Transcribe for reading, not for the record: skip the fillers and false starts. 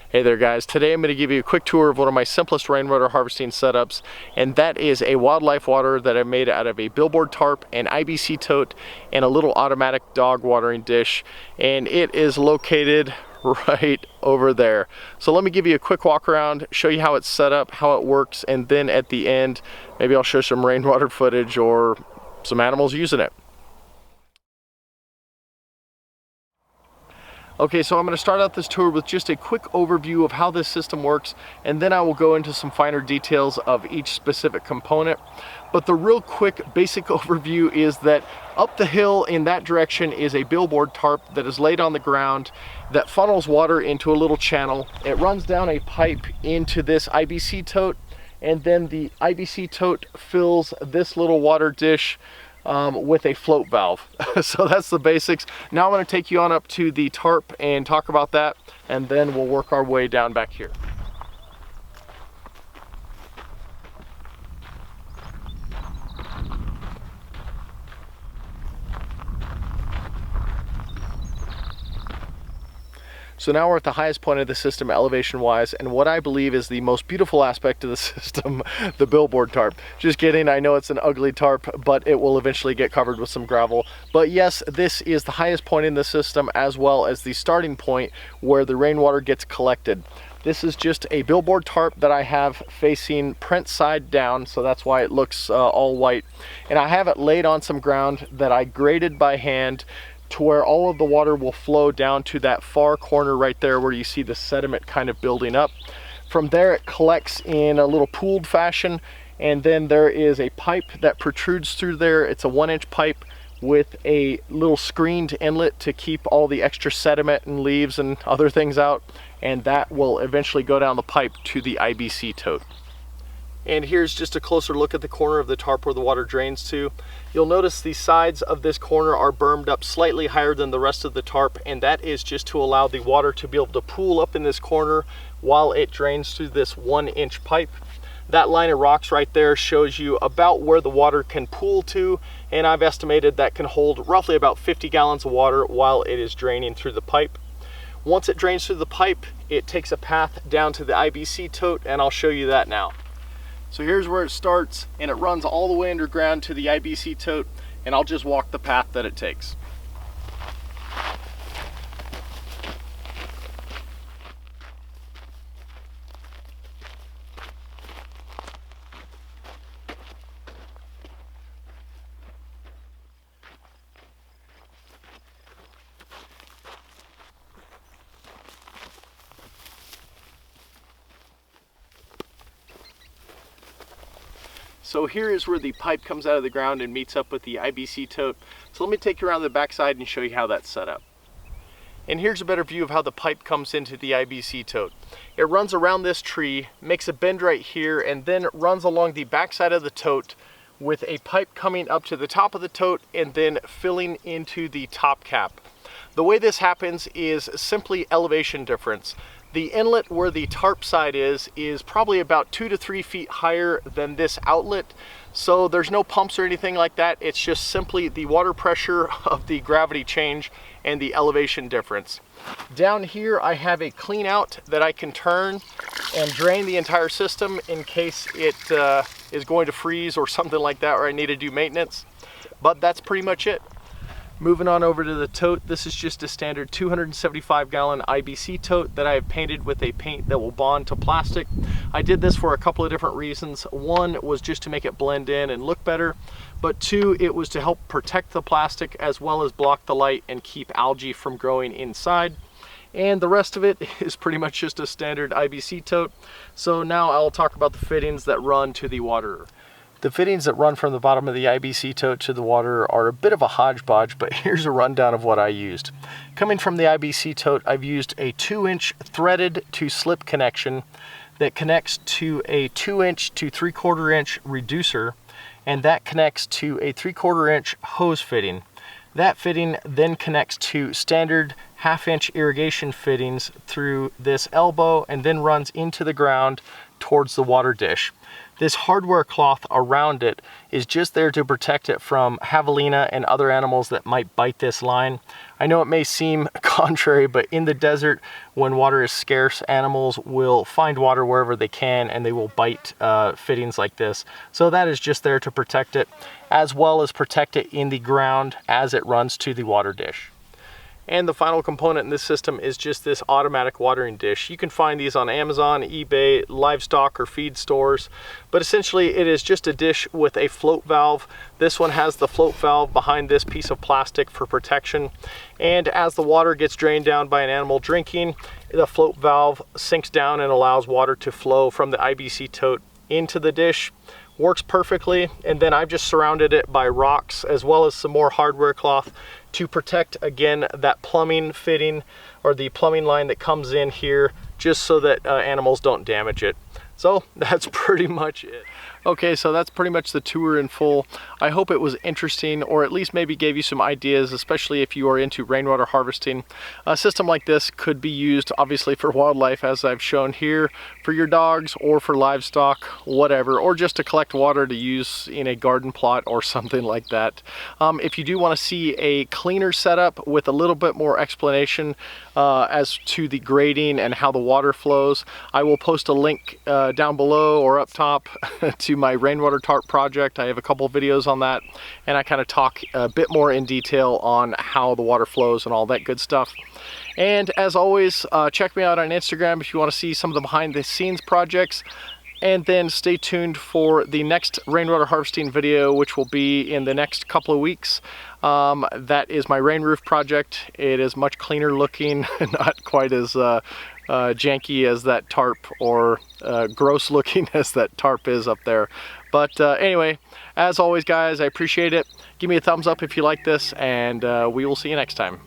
Hey there guys, today I'm going to give you a quick tour of one of my simplest rainwater harvesting setups, and that is a wildlife water that I made out of a billboard tarp, an Ibc Tote, and a little automatic dog watering dish, and it is located right over there. So let me give you a quick walk around, show you how it's set up, how it works, and then at the end maybe I'll show some rainwater footage or some animals using it. Okay, so I'm going to start out this tour with just a quick overview of how this system works, and then I will go into some finer details of each specific component. But the real quick basic overview is that up the hill in that direction is a billboard tarp that is laid on the ground that funnels water into a little channel. It runs down a pipe into this Ibc Tote, and then the Ibc Tote fills this little water dish with a float valve. So that's the basics. Now I'm going to take you on up to the tarp and talk about that, and then we'll work our way down back here. So now we're at the highest point of the system elevation wise, and what I believe is the most beautiful aspect of the system, the billboard tarp. Just kidding, I know it's an ugly tarp, but it will eventually get covered with some gravel. But yes, this is the highest point in the system, as well as the starting point where the rainwater gets collected. This is just a billboard tarp that I have facing print side down, so that's why it looks all white. And I have it laid on some ground that I graded by hand to where all of the water will flow down to that far corner right there where you see the sediment kind of building up. From there it collects in a little pooled fashion, and then there is a pipe that protrudes through there. It's a 1-inch pipe with a little screened inlet to keep all the extra sediment and leaves and other things out, and that will eventually go down the pipe to the Ibc Tote. And here's just a closer look at the corner of the tarp where the water drains to. You'll notice the sides of this corner are bermed up slightly higher than the rest of the tarp, and that is just to allow the water to be able to pool up in this corner while it drains through this 1-inch pipe. That line of rocks right there shows you about where the water can pool to, and I've estimated that can hold roughly about 50 gallons of water while it is draining through the pipe. Once it drains through the pipe, it takes a path down to the Ibc Tote, and I'll show you that now. So here's where it starts, and it runs all the way underground to the Ibc Tote, and I'll just walk the path that it takes. So here is where the pipe comes out of the ground and meets up with the Ibc Tote. So let me take you around the backside and show you how that's set up. And here's a better view of how the pipe comes into the Ibc Tote. It runs around this tree, makes a bend right here, and then runs along the backside of the tote with a pipe coming up to the top of the tote and then filling into the top cap. The way this happens is simply elevation difference. The inlet where the tarp side is probably about 2 to 3 feet higher than this outlet. So there's no pumps or anything like that. It's just simply the water pressure of the gravity change and the elevation difference. Down here I have a clean out that I can turn and drain the entire system in case it is going to freeze or something like that, or I need to do maintenance. But that's pretty much it. Moving on over to the tote, this is just a standard 275 gallon Ibc Tote that I have painted with a paint that will bond to plastic. I did this for a couple of different reasons. One was just to make it blend in and look better, but two, it was to help protect the plastic as well as block the light and keep algae from growing inside. And the rest of it is pretty much just a standard Ibc Tote. So now I'll talk about the fittings that run to the waterer. The fittings that run from the bottom of the Ibc Tote to the water are a bit of a hodgepodge, but here's a rundown of what I used. Coming from the Ibc Tote, I've used a 2-inch threaded to slip connection that connects to a 2-inch to 3/4 inch reducer, and that connects to a 3/4 inch hose fitting. That fitting then connects to standard 1/2-inch irrigation fittings through this elbow and then runs into the ground towards the water dish. This hardware cloth around it is just there to protect it from javelina and other animals that might bite this line. I know it may seem contrary, but in the desert, when water is scarce, animals will find water wherever they can and they will bite fittings like this. So that is just there to protect it, as well as protect it in the ground as it runs to the water dish. And the final component in this system is just this automatic watering dish. You can find these on Amazon, eBay, livestock, or feed stores. But essentially it is just a dish with a float valve. This one has the float valve behind this piece of plastic for protection. And as the water gets drained down by an animal drinking, the float valve sinks down and allows water to flow from the IBC tote into the dish. Works perfectly. And then I've just surrounded it by rocks as well as some more hardware cloth to protect, again, that plumbing fitting or the plumbing line that comes in here, just so that animals don't damage it. So that's pretty much it. Okay, so that's pretty much the tour in full. I hope it was interesting, or at least maybe gave you some ideas, especially if you are into rainwater harvesting. A system like this could be used obviously for wildlife, as I've shown here, for your dogs or for livestock, whatever, or just to collect water to use in a garden plot or something like that. If you do want to see a cleaner setup with a little bit more explanation as to the grading and how the water flows, I will post a link down below or up top to my rainwater tarp project. I have a couple videos on that, and I kind of talk a bit more in detail on how the water flows and all that good stuff. And as always, check me out on Instagram if you want to see some of the behind the scenes projects. And then stay tuned for the next rainwater harvesting video, which will be in the next couple of weeks. That is my rain roof project. It is much cleaner looking, not quite as janky as that tarp, or gross looking as that tarp is up there. But anyway, as always guys, I appreciate it. Give me a thumbs up if you like this, and we will see you next time.